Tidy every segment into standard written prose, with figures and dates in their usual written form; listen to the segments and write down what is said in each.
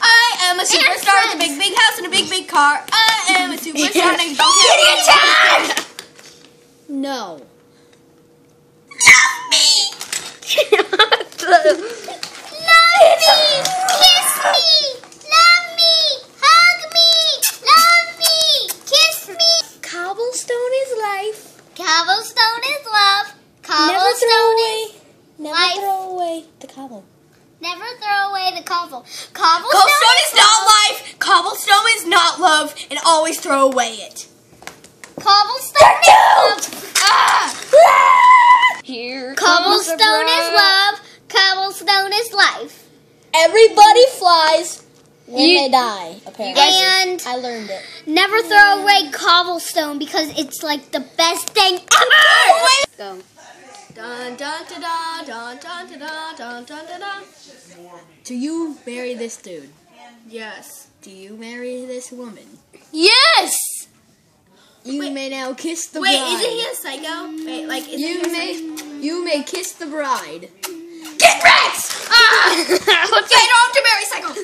I am a superstar with a big, big house and a big, big car. I am a superstar and I don't care. No. Love me! Love me! Kiss me! Love me! Hug me! Love me! Kiss me! Cobblestone is life. Cobblestone is love. Never throw Cobblestone away. is Never life. throw away the cobble. Never throw away the cobble. Cobblestone is not life. Cobblestone is not love. And always throw away it. Cobblestone is love. Here Cobblestone is love. Cobblestone is life. Everybody flies when they die, apparently. And I learned it. never throw away cobblestone because it's like the best thing ever. Go. Dun dun da da dun dun da da dun dun da da. Do you marry this dude? Yes. Do you marry this woman? Yes! You may now kiss the Wait, bride. isn't he a psycho? Wait, like, isn't he a psycho? You may kiss the bride. Get wrecked! Get off to marry psycho!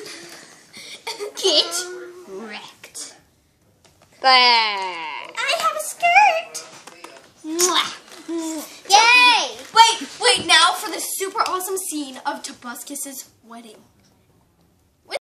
Get wrecked. I have a skirt! Yay! Wait, now for the super awesome scene of Tobuscus's wedding.